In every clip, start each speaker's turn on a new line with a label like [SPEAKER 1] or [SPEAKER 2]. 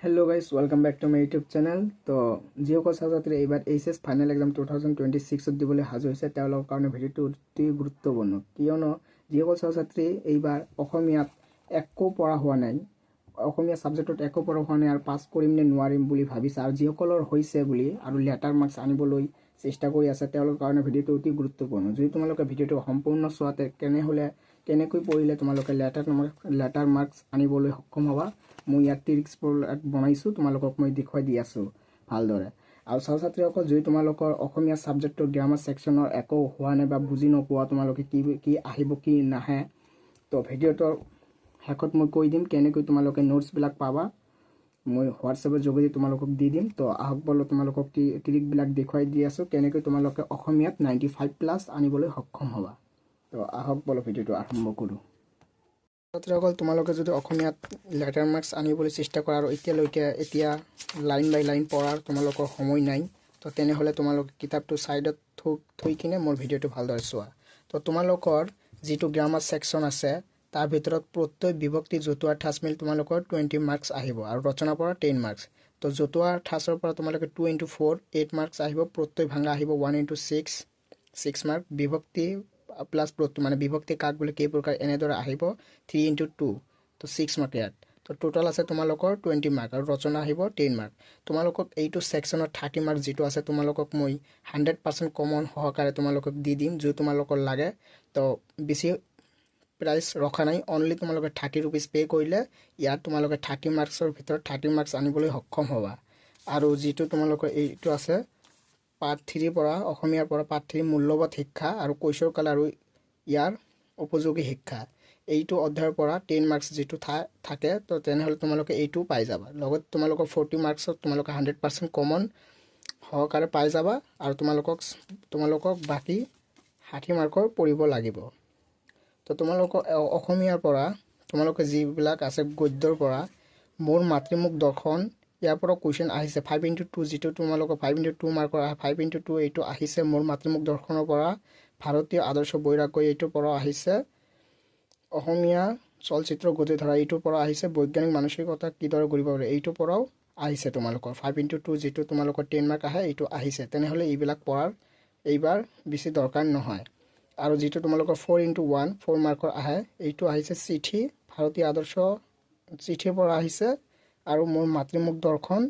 [SPEAKER 1] Hello guys welcome back to my YouTube channel. तो যিসকল ছাত্ৰ ছাত্ৰী এইবাৰ এইচএছ ফাইনেল এক্সাম 2026 দিবলৈ সাজু হৈছে তেওঁলোকৰ কাৰণে ভিডিঅ'টো অতি গুৰুত্বপূৰ্ণ, কিয়নো যিসকল ছাত্ৰ ছাত্ৰী এইবাৰ অসমীয়াত একো পঢ়া হোৱা নাই, অসমীয়া সাবজেক্টত একো পঢ়া হোৱা নাই আৰু পাছ কৰিম নে নোৱাৰিম বুলি ভাবিছে আৰু যিসকলৰ হৈছে বুলি আৰু লেটাৰ মাৰ্কছ আনিবলৈ চেষ্টা কৰি আছে তেওঁলোকৰ কাৰণে ভিডিঅ'টো অতি গুৰুত্বপূৰ্ণ। যদি তোমালোকে ভিডিঅ'টো সম্পূৰ্ণ চোৱাতে কেনেকৈ পঢ়িলে তোমালোকে লেটাৰ মাৰ্কছ আনিবলৈ সক্ষম হ'বা মই ইয়াত ট্ৰিক্স বনাইছোঁ, তোমালোকক মই দেখুৱাই দি আছোঁ ভালদৰে। আৰু ছাত্ৰ ছাত্ৰীসকল যদি তোমালোকৰ অসমীয়া ছাবজেক্টৰ গ্ৰামাৰ ছেকশ্যনৰ একো হোৱা নাই বা বুজি নোপোৱা তোমালোকে কি আহিব কি নাহে, তো ভিডিঅ'টোৰ শেষত মই কৈ দিম কেনেকৈ তোমালোকে নোটছবিলাক পাবা, মই হোৱাটছএপৰ যোগেদি তোমালোকক দি দিম। তো আহক বলো তোমালোকক ট্ৰিকবিলাক দেখুৱাই দি আছোঁ কেনেকৈ তোমালোকে অসমীয়াত 95+ আনিবলৈ সক্ষম হ'বা। তো আহক বলো ভিডিঅ'টো আৰম্ভ কৰোঁ। ছাত্ৰীসকল তোমালোকে যদি অসমীয়াত লেটাৰ মাৰ্কছ আনিবলৈ চেষ্টা কৰা আৰু এতিয়া লাইন বাই লাইন পঢ়াৰ তোমালোকৰ সময় নাই, তো তেনেহ'লে তোমালোকে কিতাপটো ছাইডত থৈ কিনে মোৰ ভিডিঅ'টো ভালদৰে চোৱা। তো তোমালোকৰ যিটো গ্ৰামাৰ ছেকশ্যন আছে তাৰ ভিতৰত প্ৰত্যেক বিভক্তি জতুৱাৰ ঠাঁচ মিল তোমালোকৰ 20 মাৰ্কছ আহিব আৰু ৰচনাৰ পৰা 10 মাৰ্কছ। তো জতুৱাৰ ঠাঁচৰ পৰা তোমালোকে 2 × 4 8 মাৰ্কছ আহিব, প্ৰত্যেক ভাঙা আহিব 1 × 6 মাৰ্ক, বিভক্তি প্লাছ মানে বিভক্তি কাক বুলি কেই প্ৰকাৰ এনেদৰে আহিব 3 × 2, তো 6 মাৰ্ক ইয়াত। তো টোটাল আছে তোমালোকৰ 20 মাৰ্ক আৰু ৰচনা আহিব 10 মাৰ্ক। তোমালোকক এইটো ছেকশ্যনত 30 মাৰ্ক যিটো আছে তোমালোকক মই 100% কমন সহকাৰে তোমালোকক দি দিম যদি তোমালোকৰ লাগে। তো বেছি প্ৰাইচ ৰখা নাই, অনলি তোমালোকে 30 ৰুপিজ পে' কৰিলে ইয়াত তোমালোকে 30 মাৰ্কছৰ ভিতৰত 30 মাৰ্কছ আনিবলৈ সক্ষম হ'বা। আৰু যিটো তোমালোকৰ এইটো আছে পাৰ্ট 3 পৰা অসমীয়াৰ পৰা পাৰ্ট 3 মূল্যবোধ শিক্ষা আৰু কৈশোৰ কাল আৰু ইয়াৰ উপযোগী শিক্ষা, এইটো অধ্যায়ৰ পৰা 10 মাৰ্কছ যিটো থাকে, তো তেনেহ'লে তোমালোকে এইটো পাই যাবা। লগত তোমালোকৰ 40 মাৰ্কছত তোমালোকে 100% কমন সহকাৰে পাই যাবা আৰু তোমালোকক বাকী 60 মাৰ্কৰ পঢ়িব লাগিব। তো তোমালোকৰ অসমীয়াৰ পৰা তোমালোকে যিবিলাক আছে গদ্যৰ পৰা মোৰ মাতৃমুখ দৰ্শন, ইয়াৰ পৰা কুৱেশ্যন আহিছে 5 × 2 যিটো তোমালোকৰ 5 × 2 মাৰ্কৰ 5 × 2 এইটো আহিছে মোৰ মাতৃমুখ দৰ্শনৰ পৰা। ভাৰতীয় আদৰ্শ বৈৰাগ্য এইটোৰ পৰা আহিছে। অসমীয়া চলচ্চিত্ৰ গতি ধৰা এইটোৰ পৰা আহিছে। বৈজ্ঞানিক মানসিকতা কিদৰে কৰিব পাৰে এইটোৰ পৰাও আহিছে তোমালোকৰ 5 × 2 যিটো তোমালোকৰ 10 মাৰ্ক আহে এইটো আহিছে। তেনেহ'লে এইবিলাক পঢ়াৰ এইবাৰ বেছি দৰকাৰ নহয়। আৰু যিটো তোমালোকৰ 4 × 1 4 মাৰ্কৰ আহে এইটো আহিছে চিঠি, ভাৰতীয় আদৰ্শ চিঠিৰ পৰা আহিছে আৰু মোৰ মাতৃমুখ দৰ্শনৰ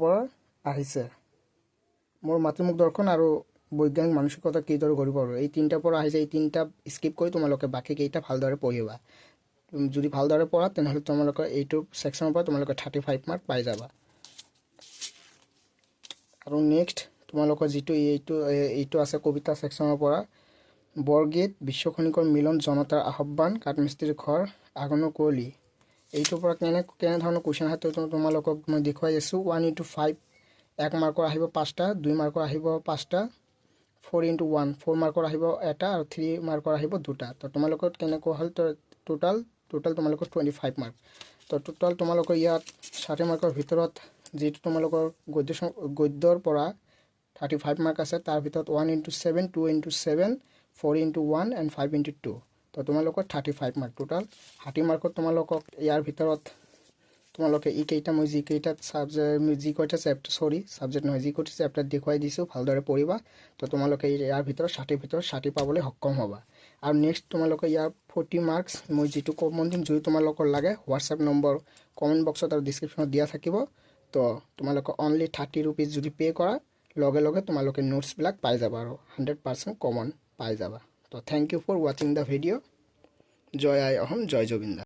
[SPEAKER 1] পৰা আহিছে। মোৰ মাতৃমুখ দৰ্শন আৰু বৈজ্ঞানিক মানসিকতা কিদৰে কৰিব পাৰোঁ এই তিনিটাৰ পৰা আহিছে। এই তিনিটা স্কিপ কৰি তোমালোকে বাকীকেইটা ভালদৰে পঢ়িবা। যদি ভালদৰে পঢ়া তেনেহ'লে তোমালোকৰ এইটো ছেকশ্যনৰ পৰা তোমালোকে 35 মাৰ্ক পাই যাবা। আৰু নেক্সট তোমালোকৰ যিটো এইটো আছে কবিতা ছেকশ্যনৰ পৰা বৰগীত, বিশ্বখনিকৰ মিলন, জনতাৰ আহ্বান, কাঠমিস্ত্ৰীৰ ঘৰ, আঘোণৰ কুঁৱলী, এইটোৰ পৰা কেনেধৰণৰ কুৱেশ্যন আহে তোমালোকক মই দেখুৱাই আছোঁ। 1 × 5 1 মাৰ্কৰ আহিব 5টা, 2 মাৰ্কৰ আহিব 5টা, 4 × 1 4 মাৰ্কৰ আহিব এটা আৰু 3 মাৰ্কৰ আহিব 2টা। তো তোমালোকৰ কেনেকুৱা হ'ল টোটাল তোমালোকৰ 25 মাৰ্ক। তো টোটাল তোমালোকৰ ইয়াত 60 মাৰ্কৰ ভিতৰত যিটো তোমালোকৰ গদ্যৰ পৰা 35 মাৰ্ক আছে তাৰ ভিতৰত 1 × 7 2 × 7 4 × 1 and 5 × 2, তো তোমালোকৰ 35 মাৰ্ক টোটাল 60 মাৰ্কত তোমালোকক ইয়াৰ ভিতৰত তোমালোকে যিকেইটা চেপ্টাৰ দেখুৱাই দিছোঁ ভালদৰে পঢ়িবা। তো তোমালোকে ইয়াৰ ভিতৰত 60 পাবলৈ সক্ষম হ'বা। আৰু নেক্সট তোমালোকে ইয়াৰ 40 মাৰ্কছ মই যিটো কমন দিম যদি তোমালোকৰ লাগে হোৱাটছএপ নম্বৰ কমেণ্ট বক্সত আৰু ডিছক্ৰিপশ্যনত দিয়া থাকিব। তো তোমালোকে অনলি 30 ৰুপিজ যদি পে' কৰা লগে তোমালোকে নোটছবিলাক পাই যাবা আৰু 100% কমন পাই যাবা। তো থেংক ইউ ফৰ ৱাচিং দ্য ভিডিঅ'। জয় আই অসম, জয় জুবিন দা।